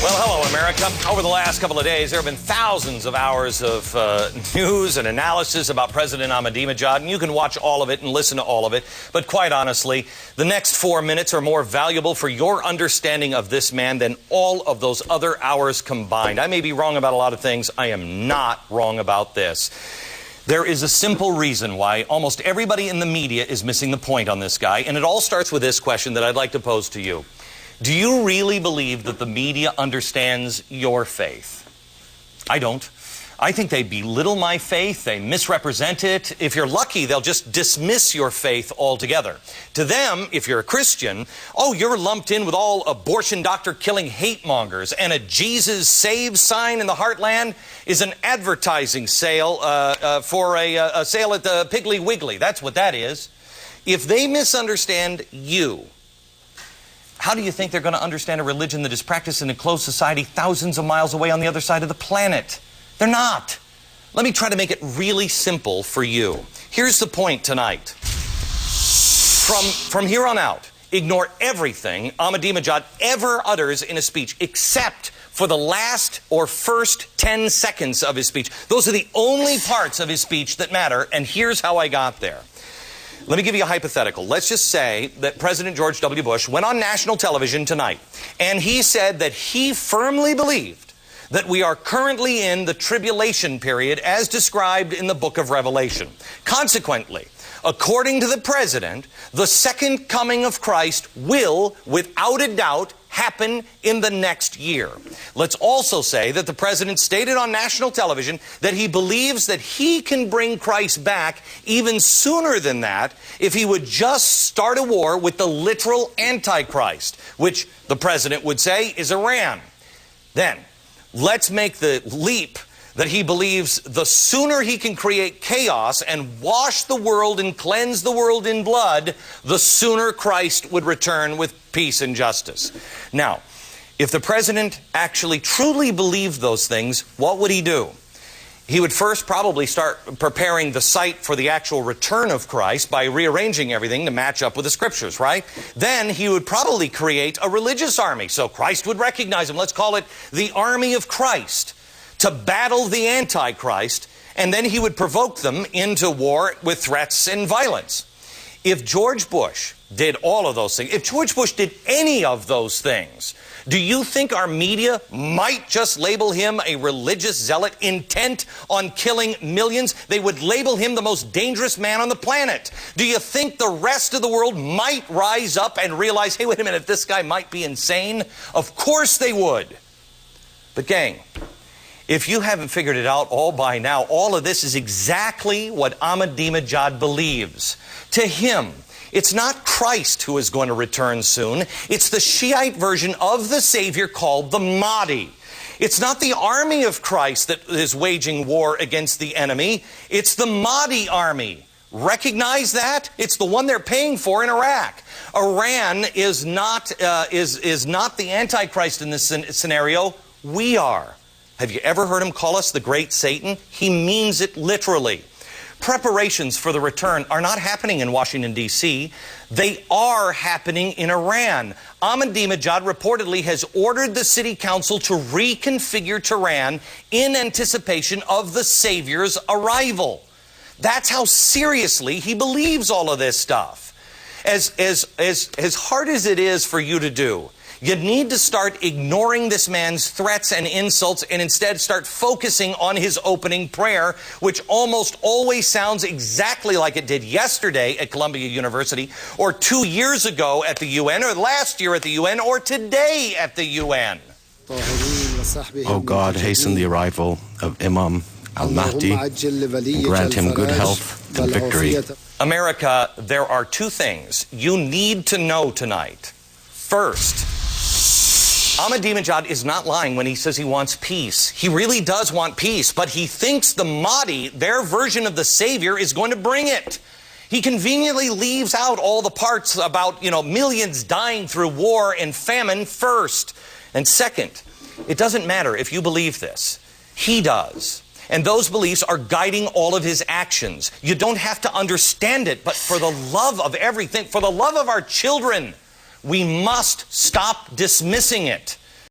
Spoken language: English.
Well, hello, America. Over the last couple of days, there have been thousands of hours of news and analysis about President Ahmadinejad, and you can watch all of it and listen to all of it. But quite honestly, the next 4 minutes are more valuable for your understanding of this man than all of those other hours combined. I may be wrong about a lot of things. I am not wrong about this. There is a simple reason why almost everybody in the media is missing the point on this guy, and it all starts with this question that I'd like to pose to you. Do you really believe that the media understands your faith? I don't. I think they belittle my faith, they misrepresent it. If you're lucky, they'll just dismiss your faith altogether. To them, if you're a Christian, oh, you're lumped in with all abortion doctor-killing hate mongers, and a Jesus Save sign in the heartland is an advertising sale for a sale at the Piggly Wiggly. That's what that is. If they misunderstand you, how do you think they're going to understand a religion that is practiced in a closed society thousands of miles away on the other side of the planet? They're not. Let me try to make it really simple for you. Here's the point tonight. From here on out, ignore everything Ahmadinejad ever utters in a speech, except for the last or first 10 seconds of his speech. Those are the only parts of his speech that matter, and here's how I got there. Let me give you a hypothetical. Let's just say that President George W. Bush went on national television tonight, and he said that he firmly believed that we are currently in the tribulation period as described in the book of Revelation. Consequently, according to the president, the second coming of Christ will, without a doubt, happen in the next year. Let's also say that the president stated on national television that he believes that he can bring Christ back even sooner than that if he would just start a war with the literal Antichrist, which the president would say is Iran. Then, let's make the leap that he believes the sooner he can create chaos and wash the world and cleanse the world in blood, the sooner Christ would return with peace and justice. Now, if the president actually truly believed those things, what would he do? He would first probably start preparing the site for the actual return of Christ by rearranging everything to match up with the scriptures, right? Then he would probably create a religious army, so Christ would recognize him. Let's call it the army of Christ, to battle the Antichrist, and then he would provoke them into war with threats and violence. If George Bush did all of those things, if George Bush did any of those things, do you think our media might just label him a religious zealot intent on killing millions? They would label him the most dangerous man on the planet. Do you think the rest of the world might rise up and realize, hey, wait a minute, this guy might be insane? Of course they would. But gang, if you haven't figured it out all by now, all of this is exactly what Ahmadinejad believes. To him, it's not Christ who is going to return soon. It's the Shiite version of the Savior called the Mahdi. It's not the army of Christ that is waging war against the enemy. It's the Mahdi army. Recognize that? It's the one they're paying for in Iraq. Iran is not the Antichrist in this scenario. We are. Have you ever heard him call us the Great Satan? He means it literally. Preparations for the return are not happening in Washington, D.C. They are happening in Iran. Ahmadinejad reportedly has ordered the city council to reconfigure Tehran in anticipation of the Savior's arrival. That's how seriously he believes all of this stuff. As hard as it is for you to do, you need to start ignoring this man's threats and insults and instead start focusing on his opening prayer, which almost always sounds exactly like it did yesterday at Columbia University, or 2 years ago at the UN, or last year at the UN, or today at the UN. Oh God, hasten the arrival of Imam al-Mahdi and grant him good health and victory. America, there are two things you need to know tonight. First, Ahmadinejad is not lying when he says he wants peace. He really does want peace, but he thinks the Mahdi, their version of the Savior, is going to bring it. He conveniently leaves out all the parts about, millions dying through war and famine first. And second, it doesn't matter if you believe this. He does. And those beliefs are guiding all of his actions. You don't have to understand it, but for the love of everything, for the love of our children, we must stop dismissing it.